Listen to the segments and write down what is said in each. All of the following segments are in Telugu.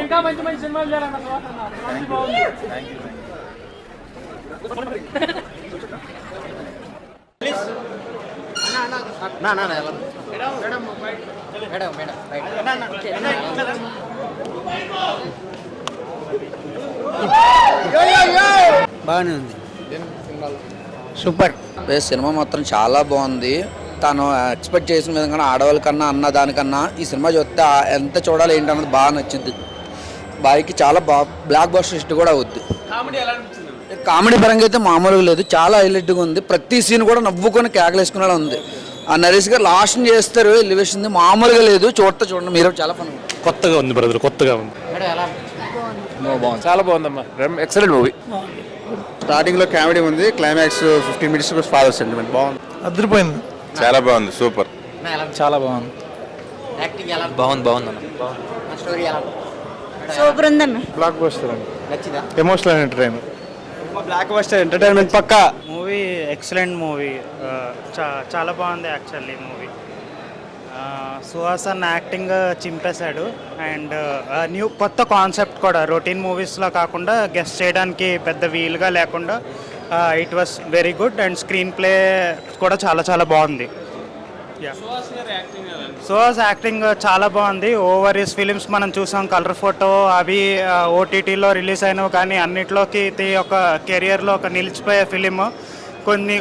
ఇంకా మంచి మంచి సినిమాలు చేయాలన్న బాగానే ఉంది, సూపర్. సినిమా మాత్రం చాలా బాగుంది. తను ఎక్స్పెక్ట్ చేసిన విధంగా ఆడవాళ్ళ కన్నా అన్న దానికన్నా ఈ సినిమా చూస్తే ఎంత చూడాలి ఏంటన్నది బాగా నచ్చింది. బాయ్కి చాలా బ్లాక్ బస్టర్ హిట్ కూడా అవుద్ది. కామెడీ పరంగా అయితే మామూలుగా లేదు, చాలా హైలైట్గా ఉంది. ప్రతి సీన్ కూడా నవ్వుకొని కేకలేసుకునేలా ఉంది. ఆ నరేష్ గారు లాస్ట్ చేస్తారు ఎలివేషన్ మామూలుగా లేదు. చూడండి మీరు, చాలా ఫన్ కొత్తగా ఉంది బ్రదర్, కొత్తగా ఉంది. బాగుంది, చాలా బాగుందమ్మా, ఎక్సలెంట్ మూవీ. స్టార్టింగ్ లో కామెడీ ఉంది, క్లైమాక్స్ 15 minutes ఫాదర్ సెంటిమెంట్ బాగుంది, అదిరిపోయింది, చాలా బాగుంది, సూపర్, చాలా బాగుంది. బాగుంది సూపర్ ఉందన్న. బ్లాక్ బస్టర్ అండి, emotional entertainer. Blockbuster entertainment పక్కా. మూవీ ఎక్సలెంట్ మూవీ, చాలా బాగుంది యాక్చువల్లీ మూవీ. సుహాసన్ యాక్టింగ్ చింపేశాడు. అండ్ కొత్త కాన్సెప్ట్ కూడా రొటీన్ మూవీస్లో కాకుండా గెస్ట్ చేయడానికి పెద్ద వీలుగా లేకుండా it was very good. And screenplay కూడా చాలా చాలా బాగుంది. సుహాస్ యాక్టింగ్ చాలా బాగుంది. ఓవర్ హిస్ ఫిలిమ్స్ మనం చూసాం, కలర్ ఫోటో అవి ఓటీటీలో రిలీజ్ అయినవి, కానీ అన్నిట్లోకి ఇది ఒక కెరియర్లో ఒక నిలిచిపోయే ఫిలిం.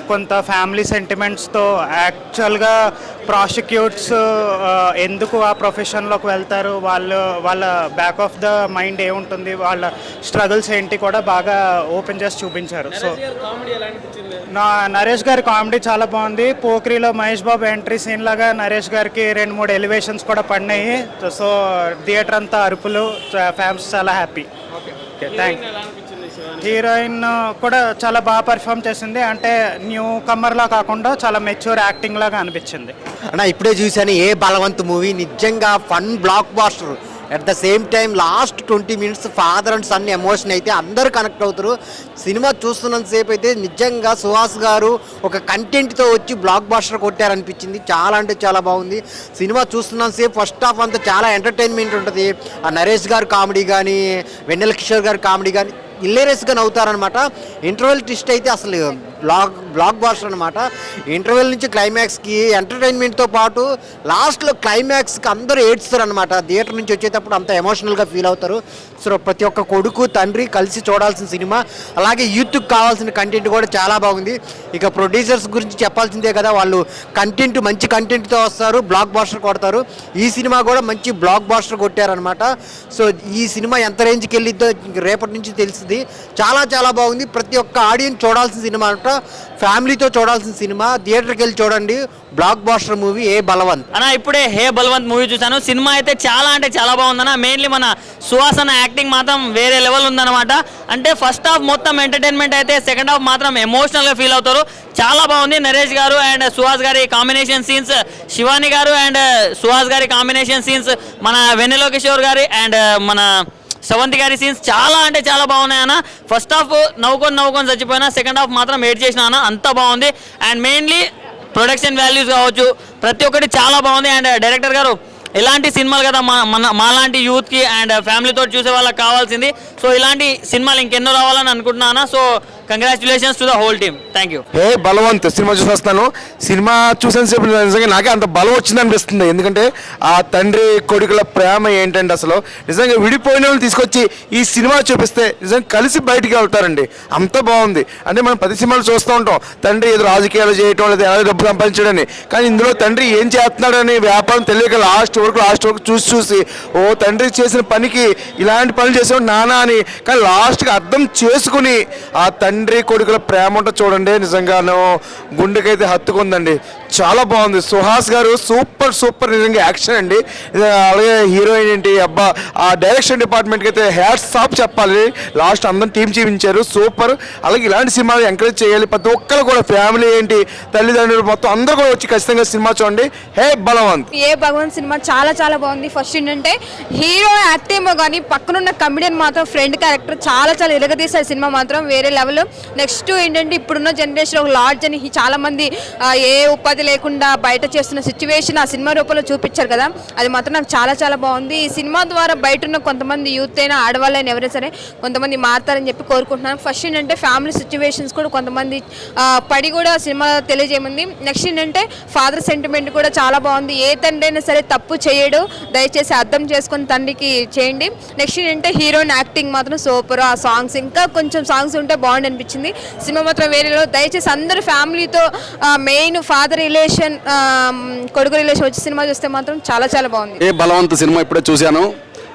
కొంత ఫ్యామిలీ సెంటిమెంట్స్తో యాక్చువల్గా ప్రాసిక్యూట్స్ ఎందుకు ఆ ప్రొఫెషన్లోకి వెళ్తారు, వాళ్ళ బ్యాక్ ఆఫ్ ద మైండ్ ఏముంటుంది, వాళ్ళ స్ట్రగుల్స్ ఏంటి కూడా బాగా ఓపెన్ చేసి చూపించారు. సో నరేష్ గారి కామెడీ చాలా బాగుంది. పోక్రీలో మహేష్ బాబు ఎంట్రీ సీన్ లాగా నరేష్ గారికి 2-3 ఎలివేషన్స్ కూడా పడినాయి. సో థియేటర్ అంతా అరుపులు, ఫ్యాన్స్ చాలా హ్యాపీ. Okay, thank. హీరోయిన్ కూడా చాలా బాగా పర్ఫామ్ చేసింది. అంటే న్యూ కమ్మర్లా కాకుండా చాలా మెచ్యూర్ యాక్టింగ్ లాగా అనిపించింది. అన్న ఇప్పుడే చూశాను ఏ బలవంత్ మూవీ, నిజంగా fun blockbuster. At the same time last 20 minutes father and son emotion అయితే అందరూ కనెక్ట్ అవుతారు. సినిమా చూస్తున్నంతసేపు అయితే నిజంగా సుహాస్ గారు ఒక కంటెంట్తో వచ్చి బ్లాక్ బాస్టర్ కొట్టారనిపించింది. చాలా అంటే చాలా బాగుంది. సినిమా చూస్తున్నంతసేపు ఫస్ట్ హాఫ్ అంతా చాలా ఎంటర్టైన్మెంట్ ఉంటుంది. ఆ నరేష్ గారు కామెడీ కానీ, వెన్నెల కిషోర్ గారి కామెడీ కానీ హిల్లేరియస్గా నవ్వుతారనమాట. ఇంటర్వెల్ ట్విస్ట్ అయితే అసలు బ్లాక్ బాస్టర్ అనమాట. ఇంటర్వెల్ నుంచి క్లైమాక్స్కి ఎంటర్టైన్మెంట్తో పాటు లాస్ట్లో క్లైమాక్స్కి అందరూ ఏడ్స్తారనమాట. థియేటర్ నుంచి వచ్చేటప్పుడు అంత ఎమోషనల్గా ఫీల్ అవుతారు. సో ప్రతి ఒక్క కొడుకు తండ్రి కలిసి చూడాల్సిన సినిమా. అలాగే యూత్కి కావాల్సిన కంటెంట్ కూడా చాలా బాగుంది. ఇక ప్రొడ్యూసర్స్ గురించి చెప్పాల్సిందే కదా, వాళ్ళు కంటెంట్ మంచి కంటెంట్తో వస్తారు, బ్లాక్ బాస్టర్ కొడతారు. ఈ సినిమా కూడా మంచి బ్లాక్ బాస్టర్ కొట్టారనమాట. సో ఈ సినిమా ఎంత రేంజ్కి వెళ్ళిద్దో రేపటి నుంచి తెలుస్తుంది. చాలా చాలా బాగుంది. ప్రతి ఒక్క ఆడియన్స్ చూడాల్సిన సినిమా అంట, ఫ్యామిలీతో చూడాల్సిన సినిమా. థియేటర్కి వెళ్ళి చూడండి బ్లాక్ బాస్టర్ మూవీ ఏ బలవంత్. అన్న ఇప్పుడే హే బలవంత్ మూవీ చూసాను. సినిమా అయితే చాలా అంటే చాలా బాగుందన్న. మెయిన్లీ మన సుహాసన్ యాక్టింగ్ మాత్రం వేరే లెవెల్ ఉందన్నమాట. అంటే ఫస్ట్ హాఫ్ మొత్తం ఎంటర్టైన్మెంట్ అయితే, సెకండ్ హాఫ్ మాత్రం ఎమోషనల్గా ఫీల్ అవుతారు. చాలా బాగుంది. నరేష్ గారు అండ్ సుహాస్ గారి కాంబినేషన్ సీన్స్, శివాని గారు అండ్ సుహాస్ గారి కాంబినేషన్ సీన్స్, మన వెన్నెల కిషోర్ గారి అండ్ మన శ్రవంతి గారి సీన్స్ చాలా అంటే చాలా బాగున్నాయి అన్న. ఫస్ట్ హాఫ్ నవ్వుకొని చచ్చిపోయినా, సెకండ్ హాఫ్ మాత్రం ఏడ్ చేసిన అన్న, అంత బాగుంది. అండ్ మెయిన్లీ ప్రొడక్షన్ వాల్యూస్ కావచ్చు, ప్రతి ఒక్కటి చాలా బాగుంది. అండ్ డైరెక్టర్ గారు ఇలాంటి సినిమాలు కదా మాలాంటి యూత్కి అండ్ ఫ్యామిలీతో చూసే వాళ్ళకి కావాల్సింది. సో ఇలాంటి సినిమాలు ఇంకెన్నో రావాలని అనుకుంటున్నాను. So congratulations to the whole team. Thank you. Hey Balwant సినిమా చూసేస్తాను. సినిమా చూసిన సేపు నిజంగా నాకే అంత బలం వచ్చింది అనిపిస్తుంది. ఎందుకంటే ఆ తండ్రి కొడుకుల ప్రేమ ఏంటంటే అసలు నిజంగా విడిపోయిన వాళ్ళు తీసుకొచ్చి ఈ సినిమా చూపిస్తే నిజంగా కలిసి బయటికి వెళ్తారండి. అంత బాగుంది. అంటే మనం 10 సినిమాలు చూస్తూ ఉంటాం, తండ్రి ఏదో రాజకీయాలు చేయటం లేదా ఎలా డబ్బు సంపాదించడని. కానీ ఇందులో తండ్రి ఏం చేస్తున్నాడని వ్యాపారం తెలియక లాస్ట్ వరకు చూసి ఓ తండ్రి చేసిన పనికి ఇలాంటి పనులు చేసేవాడు నానా అని, కానీ లాస్ట్కి అర్థం చేసుకుని ఆ తండ్రి కొడుకుల ప్రేమ ఉంటుంది చూడండి, నిజంగాను గుండెకైతే హత్తుకుందండి. చాలా బాగుంది. సుహాస్ గారు సూపర్ నిజంగా యాక్షన్ అండి. అలాగే హీరోయిన్ ఏంటి అబ్బా, ఆ డైరెక్షన్ డిపార్ట్మెంట్కి అయితే హ్యాట్స్ ఆఫ్ చెప్పాలి. లాస్ట్ అందరం టీం చూపించారు, సూపర్. అలాగే ఇలాంటి సినిమాలు ఎంకరేజ్ చేయాలి. ప్రతి ఒక్కరు కూడా ఫ్యామిలీ ఏంటి, తల్లిదండ్రులు మొత్తం అందరూ కూడా వచ్చి ఖచ్చితంగా సినిమా చూడండి. హే బలవంత్. ఏ భగవంత్ సినిమా చాలా చాలా బాగుంది. ఫస్ట్ ఏంటంటే హీరో యాక్టింగ్ కానీ పక్కనున్న కమెడియన్ మాత్రం ఫ్రెండ్ క్యారెక్టర్ చాలా చాలా ఇరగదీశారు. సినిమా మాత్రం వేరే లెవెల్. నెక్స్ట్ ఏంటంటే ఇప్పుడున్న జనరేషన్ ఒక లార్జ్ అని చాలా మంది ఏ ఉపాధి లేకుండా బయట చేస్తున్న సిచ్యువేషన్ ఆ సినిమా రూపంలో చూపించారు కదా, అది మాత్రం నాకు చాలా చాలా బాగుంది. ఈ సినిమా ద్వారా బయట ఉన్న కొంతమంది యూత్ అయినా ఆడవాళ్ళైనా ఎవరైనా సరే కొంతమంది మారుతారని చెప్పి కోరుకుంటున్నాను. ఫస్ట్ ఏంటంటే ఫ్యామిలీ సిచ్యువేషన్స్ కూడా కొంతమంది పడి కూడా సినిమా తెలియజేయమంది. నెక్స్ట్ ఏంటంటే ఫాదర్ సెంటిమెంట్ కూడా చాలా బాగుంది. ఏ తండ్రి అయినా సరే తప్పు చేయడు, దయచేసి అర్థం చేసుకొని తండ్రికి చేయండి. నెక్స్ట్ ఏంటంటే హీరోయిన్ యాక్టింగ్ మాత్రం సూపర్. ఆ సాంగ్స్ ఇంకా కొంచెం సాంగ్స్ ఉంటే బాగుంది అనిపించింది. సినిమా మాత్రం వేరేలో. దయచేసి అందరూ ఫ్యామిలీతో మెయిన్ ఫాదర్ రిలేషన్ కొడుకు రిలేషన్ వచ్చి సినిమా చూస్తే మాత్రం చాలా చాలా బాగుంది. ఏ బలవంత్ సినిమా ఇప్పుడే చూశాను,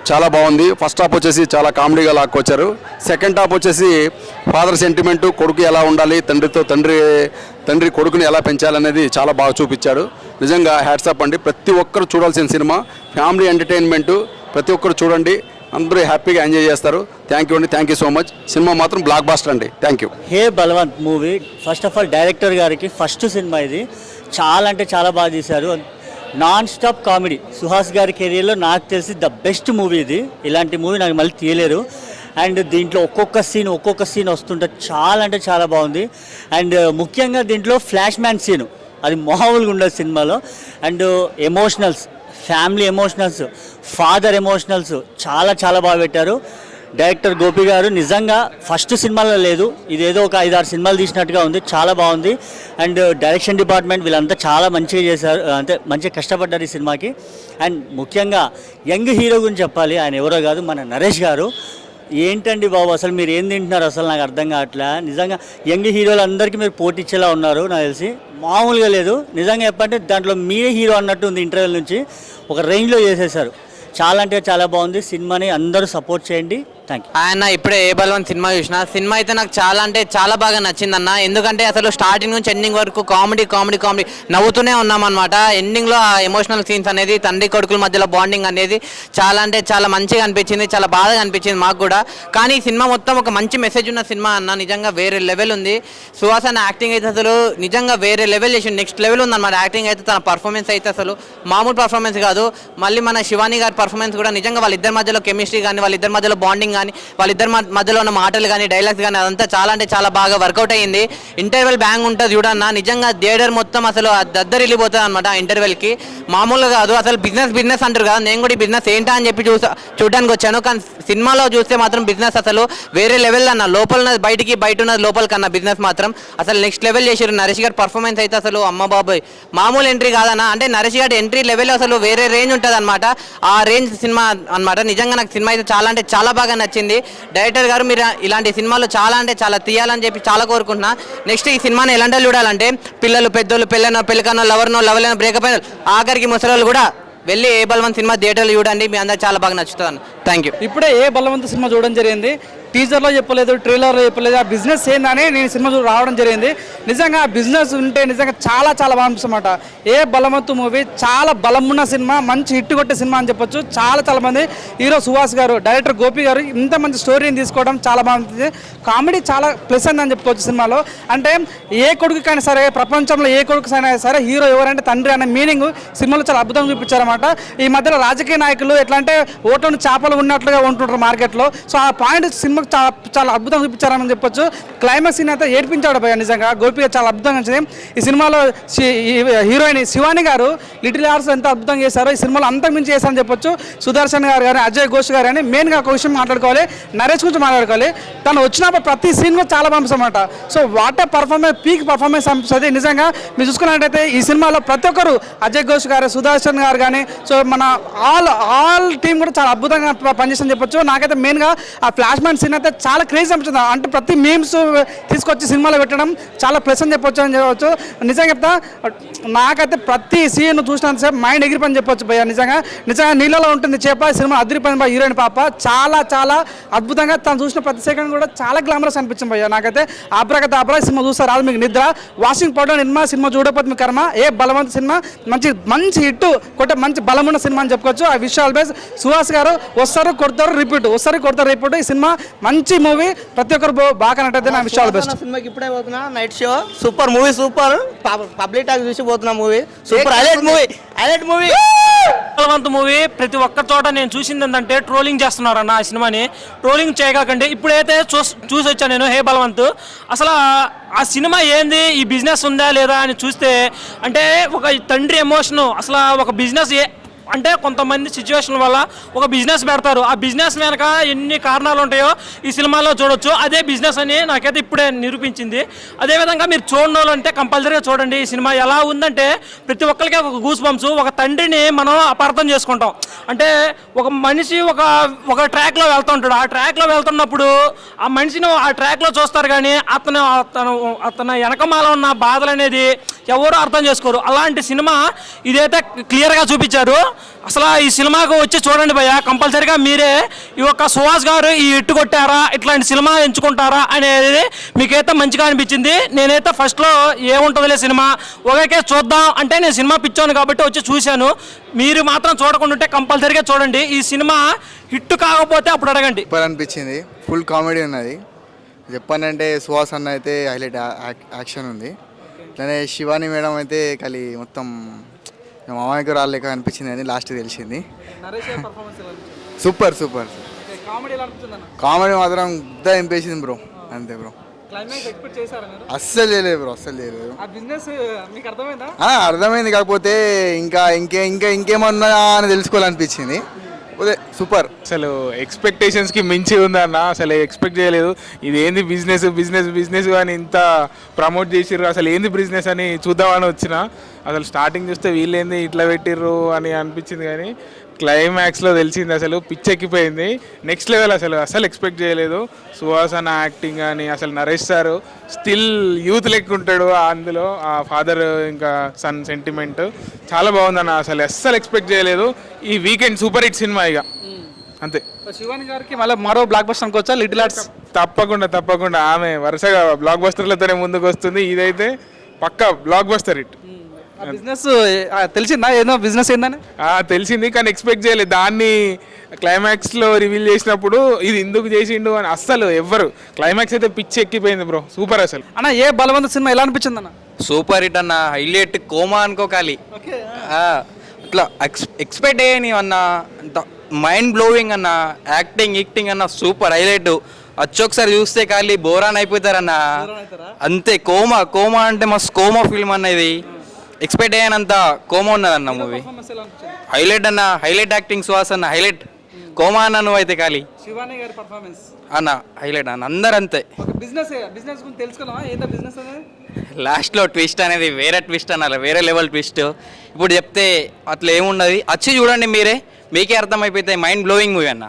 చాలా బాగుంది. ఫస్ట్ హాఫ్ వచ్చేసి చాలా కామెడీగా లాక్కొచ్చారు. సెకండ్ హాఫ్ వచ్చేసి ఫాదర్ సెంటిమెంట్, కొడుకు ఎలా ఉండాలి, తండ్రి కొడుకుని ఎలా పెంచాలనేది చాలా బాగా చూపించాడు. నిజంగా హ్యాట్స్ అప్ అండి. ప్రతి ఒక్కరు చూడాల్సిన సినిమా, ఫ్యామిలీ ఎంటర్టైన్మెంట్. ప్రతి ఒక్కరు చూడండి, అందరూ హ్యాపీగా ఎంజాయ్ చేస్తారు. థ్యాంక్ యూ అండి, thank you so much. Cinema మాత్రం బ్లాక్ బాస్టర్ అండి. Thank you. Hey Balwant movie first of all director గారికి ఫస్ట్ సినిమా ఇది. చాలా అంటే చాలా బాగా తీశారు. Non stop comedy. సుహాస్ గారి కెరీర్లో నాకు తెలిసి ద బెస్ట్ మూవీ ఇది. ఇలాంటి మూవీ నాకు మళ్ళీ తీయలేరు. అండ్ దీంట్లో ఒక్కొక్క సీన్ వస్తుంటే చాలా అంటే చాలా బాగుంది. అండ్ ముఖ్యంగా దీంట్లో ఫ్లాష్ మ్యాన్ సీను అది మామూలుగా ఉండదు సినిమాలో. And emotionals, family emotionals, father emotionals చాలా చాలా బాగా పెట్టారు. డైరెక్టర్ గోపి గారు నిజంగా ఫస్ట్ సినిమాలో లేదు, ఇదేదో ఒక 5-6 సినిమాలు తీసినట్టుగా ఉంది. చాలా బాగుంది. అండ్ డైరెక్షన్ డిపార్ట్మెంట్ వీళ్ళంతా చాలా మంచిగా చేశారు, అంటే మంచిగా కష్టపడ్డారు ఈ సినిమాకి. అండ్ ముఖ్యంగా యంగ్ హీరో గురించి చెప్పాలి. ఆయన ఎవరో కాదు, మన నరేష్ గారు. ఏంటండి బాబు అసలు మీరు ఏం తింటున్నారు అసలు నాకు అర్థం కావట్లే. నిజంగా యంగ్ హీరోలు అందరికీ మీరు పోటీ ఇచ్చేలా ఉన్నారు నాకు తెలిసి. మామూలుగా లేదు నిజంగా చెప్పంటే. దాంట్లో మీరే హీరో అన్నట్టు ఉంది. ఇంటర్వ్యూల నుంచి ఒక రేంజ్లో చేసేసారు. చాలా అంటే చాలా బాగుంది. సినిమాని అందరూ సపోర్ట్ చేయండి. Thank you. ఆయన ఇప్పుడే ఏ బలవంత్ సినిమా చూసిన. సినిమా అయితే నాకు చాలా అంటే చాలా బాగా నచ్చిందన్న. ఎందుకంటే అసలు స్టార్టింగ్ నుంచి ఎండింగ్ వరకు కామెడీ నవ్వుతూనే ఉన్నామన్నమాట. ఎండింగ్లో ఆ ఎమోషనల్ సీన్స్ అనేది, తండ్రి కొడుకుల మధ్యలో బాండింగ్ అనేది చాలా అంటే చాలా మంచిగా అనిపించింది, చాలా బాగా అనిపించింది మాకు కూడా. కానీ ఈ సినిమా మొత్తం ఒక మంచి మెసేజ్ ఉన్న సినిమా అన్న. నిజంగా వేరే లెవెల్ ఉంది. సుహాస్ అన్న యాక్టింగ్ అయితే అసలు నిజంగా వేరే లెవెల్ చేసి నెక్స్ట్ లెవెల్ ఉందన్నమాట. యాక్టింగ్ అయితే, తన పర్ఫార్మెన్స్ అయితే అసలు మామూలు పర్ఫార్మెన్స్ కాదు. మళ్ళీ మన శివాని గారి పర్ఫార్మెన్స్ కూడా నిజంగా వాళ్ళిద్దరి మధ్యలో కెమిస్ట్రీ కానీ, వాళ్ళిద్దరి మధ్యలో బాండింగ్ కానీ, వాళ్ళిద్దరి మధ్యలో ఉన్న మాటలు కానీ, డైలాగ్స్ కానీ అదంతా చాలా అంటే చాలా బాగా వర్కౌట్ అయ్యింది. ఇంటర్వెల్ బ్యాంగ్ ఉంటుంది చూడన్న. నిజంగా థియేటర్ మొత్తం అసలు దద్దరిల్లిపోతుంది అనమాట ఆ ఇంటర్వెల్కి. మామూలుగా కాదు అసలు. బిజినెస్ అంటారు కదా, నేను కూడా ఈ బిజినెస్ ఏంటా అని చెప్పి చూడడానికి వచ్చాను. కానీ సినిమాలో చూస్తే మాత్రం బిజినెస్ అసలు వేరే లెవెల్ అన్న. లోపల ఉన్నది బయటికి, బయట ఉన్నది లోపల కన్నా బిజినెస్ మాత్రం అసలు నెక్స్ట్ లెవెల్ చేశారు. నరేష్ గారి పర్ఫార్మెన్స్ అయితే అసలు అమ్మ బాబాయ్ మామూలు ఎంట్రీ కాదన్న. అంటే నరేష్ గారి ఎంట్రీ లెవెల్ అసలు వేరే రేంజ్ ఉంటుంది అనమాట. ఆ రేంజ్ సినిమా అనమాట. నిజంగా నాకు సినిమా అయితే చాలా అంటే చాలా బాగా నచ్చింది. డైరెక్టర్ గారు మీరు ఇలాంటి సినిమాలు చాలా అంటే చాలా తీయాలని చెప్పి చాలా కోరుకుంటున్నా. నెక్స్ట్ ఈ సినిమాని ఎలాంటి చూడాలంటే పిల్లలు, పెద్దోళ్ళు, పెళ్ళికనో, లవర్లైన బ్రేకప్ అయిన ఆఖరికి ముసలోళ్ళు కూడా వెళ్ళి ఏ బలవంత్ సినిమా థియేటర్లో చూడండి. మీ అందరికి చాలా బాగా నచ్చుతుంది. Thank you. ఇప్పుడే ఏ బలవంత్ సినిమా చూడడం జరిగింది. టీజర్లో చెప్పలేదు, ట్రైలర్లో చెప్పలేదు. ఆ బిజినెస్ ఏందని నేను సినిమా రావడం జరిగింది. నిజంగా ఆ బిజినెస్ ఉంటే నిజంగా చాలా చాలా బాగా అనిపిస్తుందన్నమాట. ఏ బలవంత్ మూవీ చాలా బలం ఉన్న సినిమా, మంచి హిట్ కొట్టే సినిమా అని చెప్పొచ్చు. చాలా మంది హీరో సుహాస్ గారు, డైరెక్టర్ గోపి గారు ఇంత మంచి స్టోరీని తీసుకోవడం చాలా బాగుంటుంది. కామెడీ చాలా ప్లస్ అయిందని చెప్పుకోవచ్చు సినిమాలో. అంటే ఏ కొడుకుకైనా సరే, ప్రపంచంలో ఏ కొడుకుకైనా సరే హీరో ఎవరంటే తండ్రి అనే మీనింగ్ సినిమాలో చాలా అద్భుతంగా చూపించారన్నమాట. ఈ మధ్యలో రాజకీయ నాయకులు ఎట్లా అంటే ఓట్లను చేపలు ఉన్నట్లుగా ఉంటుంటారు మార్కెట్లో. సో ఆ పాయింట్ సినిమా చాలా అద్భుతంగా చూపించారని చెప్పొచ్చు. క్లైమాక్స్ సీన్ అయితే ఏడ్పించాడు భయ. నిజంగా గోపి చాలా అద్భుతంగా నచ్చింది. ఈ సినిమాలో హీరోయిన్ శివాని గారు లిటిల్ ఆర్ట్స్ ఎంత అద్భుతంగా చేశారో ఈ సినిమాలో అంతకు మించి చేశారని చెప్పొచ్చు. సుదర్శన్ గారు కానీ, అజయ్ ఘోష్ గారు కానీ. మెయిన్గా ఒక విషయం మాట్లాడుకోవాలి, నరేష్ గురించి మాట్లాడుకోవాలి. తను వచ్చినప్పుడు ప్రతి సీన్ కూడా చాలా పంపిస్తామన్నమాట. So what performance, peak performance అనిపిస్తుంది. నిజంగా మీరు చూసుకున్నట్టయితే ఈ సినిమాలో ప్రతి ఒక్కరు, అజయ్ ఘోష్ గారు, సుదర్శన్ గారు కానీ, సో మన ఆల్ టీం కూడా చాలా అద్భుతంగా పనిచేస్తుందని చెప్పొచ్చు. నాకైతే మెయిన్గా ఆ ఫ్లాష్ మ్యాన్ సీన్ అయితే చాలా క్రేజ్ అనిపిస్తుంది. అంటే ప్రతి మీమ్స్ తీసుకొచ్చి సినిమాలో పెట్టడం చాలా ప్లస్ అని చెప్పొచ్చు. నిజంగా చెప్తా, నాకైతే ప్రతి సీన్ చూసినంతసేపు మైండ్ ఎగిరిపని చెప్పొచ్చు భయ్య. నిజంగా నీళ్ళలో ఉంటుంది చేప. సినిమా అదిరిపోయింది భయ్య. హీరోయిన్ పాప చాలా అద్భుతంగా తను చూసిన ప్రతి సెకండ్ కూడా చాలా గ్లామరస్ అనిపించింది భయ్య. నాకైతే ఆబ్రా సినిమా చూస్తారు రాదు మీకు నిద్ర. వాషింగ్ పౌడర్ సినిమా చూడకపోతే మీ కర్మ. ఏ బలవంత్ సినిమా మంచి హిట్ కొట్టే మంచి బలమున్న సినిమా అని చెప్పుకోవచ్చు. ఆ విషయాలు బేస్ సుహాస్ గారు వస్తారు కొడతారు రిపీట్. ఈ సినిమా మంచి మూవీ, ప్రతి ఒక్కరు బాగా కనెక్ట్ అయితే నా విషయాలు బెస్ట్. సినిమాకి ఇప్పుడే పోతున్నా, night show super movie, super public talk చూసి పోతున్నా movie, super highlight movie. Balwant movie ప్రతి ఒక్క చోట నేను చూసింది ఏంటంటే ట్రోలింగ్ చేస్తున్నారు అన్న ఆ సినిమాని. ట్రోలింగ్ చేయకండి. ఇప్పుడైతే చూసి వచ్చాను నేను హే బలవంత్. అసలు ఆ సినిమా ఏంది, ఈ బిజినెస్ ఉందా లేదా అని చూస్తే అంటే ఒక తండ్రి ఎమోషను, అసలు ఒక బిజినెస్ అంటే కొంతమంది సిచ్యువేషన్ వల్ల ఒక బిజినెస్ పెడతారు. ఆ బిజినెస్ వెనక ఎన్ని కారణాలు ఉంటాయో ఈ సినిమాలో చూడొచ్చు. అదే బిజినెస్ అని నాకైతే ఇప్పుడే నిరూపించింది. అదేవిధంగా మీరు చూడడం అంటే కంపల్సరీగా చూడండి. ఈ సినిమా ఎలా ఉందంటే ప్రతి ఒక్కరికి ఒక గూస్ బంప్స్. ఒక తండ్రిని మనం అపార్థం చేసుకుంటాం. అంటే ఒక మనిషి ఒక ట్రాక్లో వెళ్తుంటాడు. ఆ ట్రాక్లో వెళ్తున్నప్పుడు ఆ మనిషిని ఆ ట్రాక్లో చూస్తారు, కానీ అతను వెనకమాల ఉన్న బాధలు అనేది ఎవరు అర్థం చేసుకోరు. అలాంటి సినిమా ఇదైతే క్లియర్గా చూపించారు. అసలు ఈ సినిమాకు వచ్చి చూడండి భయ్య, కంపల్సరీగా మీరే ఈ యొక్క సుహాస్ గారు ఈ ఇట్టు కొట్టారా, ఇట్లాంటి సినిమా ఎంచుకుంటారా అనేది మీకైతే మంచిగా అనిపించింది. నేనైతే ఫస్ట్లో ఏముంటుందిలే సినిమా ఒకే చూద్దాం అంటే నేను సినిమా పిచ్చాను కాబట్టి వచ్చి చూశాను. మీరు మాత్రం చూడకుండా ఉంటే కంపల్సరీగా చూడండి. ఈ సినిమా హిట్ కాకపోతే అప్పుడు అడగండి. సూపర్ అనిపించింది, ఫుల్ కామెడీ ఉన్నది. చెప్పానంటే సుహాస్ అన్న అయితే హైలైట్ యాక్షన్ ఉంది. అట్లనే శివాని మేడం అయితే కలి మొత్తం మామయ్యకు రాలేక అనిపించింది అని లాస్ట్ తెలిసింది. సూపర్ కామెడీ మాత్రం గుద్దా ఎంపేసింది బ్రో, అంతే బ్రో. అస్సలు చేయలేదు బ్రో, అస్సలు చేయలేదు. అర్థమైంది, కాకపోతే ఇంకేమన్నా అని తెలుసుకోవాలనిపించింది. అదే సూపర్. అసలు ఎక్స్పెక్టేషన్స్కి మించి ఉందన్న. అసలు ఎక్స్పెక్ట్ చేయలేదు. ఇది ఏంది బిజినెస్ అని ఇంత ప్రమోట్ చేసిర్రు. అసలు ఏంది బిజినెస్ అని చూద్దామని వచ్చిన. అసలు స్టార్టింగ్ చూస్తే వీళ్ళేంది ఇట్లా పెట్టిర్రు అని అనిపించింది, కానీ క్లైమాక్స్లో తెలిసింది అసలు పిచ్చెక్కిపోయింది. Next level. అసలు ఎక్స్పెక్ట్ చేయలేదు. సుహాస్ అన్న యాక్టింగ్ కానీ, అసలు నరేష్ సార్ స్టిల్ యూత్ లెక్క ఉంటాడు అందులో. ఆ ఫాదర్ ఇంకా సన్ సెంటిమెంట్ చాలా బాగుందన్న. అస్సలు ఎక్స్పెక్ట్ చేయలేదు. ఈ వీకెండ్ సూపర్ హిట్ సినిమా ఇక అంతే. శివాని గారికి మళ్ళీ మరో బ్లాక్ బస్టర్ అనుకోవచ్చా లిటిల్ ఆర్ట్స్? తప్పకుండా ఆమె వరుసగా బ్లాక్ బస్టర్లతోనే ముందుకు వస్తుంది. ఇదైతే పక్కా బ్లాక్ బస్టర్ హిట్. బిజినెస్ తెలిసిందా ఏదో బిజినెస్ ఏందని? తెలిసింది, కానీ ఎక్స్పెక్ట్ చేయలేదు. దాన్ని క్లైమాక్స్లో రివీల్ చేసినప్పుడు ఇది ఎందుకు చేసిండు అని అస్సలు ఎవ్వరు. క్లైమాక్స్ అయితే పిచ్చి ఎక్కిపోయింది బ్రో, సూపర్. అసలు అన్న ఏ బలవంత సినిమా ఎలా అనిపించింది అన్న? సూపర్ హిట్ అన్న, హైలైట్ కోమా అనుకోకాలి. అట్లా ఎక్స్పెక్ట్ చేయని అన్న, మైండ్ బ్లోవింగ్ అన్న, యాక్టింగ్ అన్న సూపర్ హైలైట్. వచ్చొకసారి చూస్తే ఖాళీ బోరాన్ అయిపోతారన్న, అంతే. కోమా అంటే మస్తు కోమా ఫిల్మ్ అన్న. ఇది ఎక్స్పెక్ట్ అయ్యానంత కోమా ఉన్నదన్న మూవీ. హైలైట్ అన్న, హైలైట్ యాక్టింగ్ సుహాస్ అన్న, హైలైట్. కోమా అన్న నువ్వు అయితే ఖాళీ శివాని గారి పర్ఫార్మెన్స్ అన్న హైలైట్ అన్న. అందరు అంతే. బిజినెస్ గురించి తెలుసుకున్నావా ఏందా బిజినెస్ అనేది? లాస్ట్లో ట్విస్ట్ అనేది వేరే ట్విస్ట్ అన్న, వేరే లెవెల్ ట్విస్ట్. ఇప్పుడు చెప్తే అట్లా ఏమున్నది, వచ్చి చూడండి మీరే, మీకే అర్థమైపోతాయి. మైండ్ బ్లోయింగ్ మూవీ అన్న.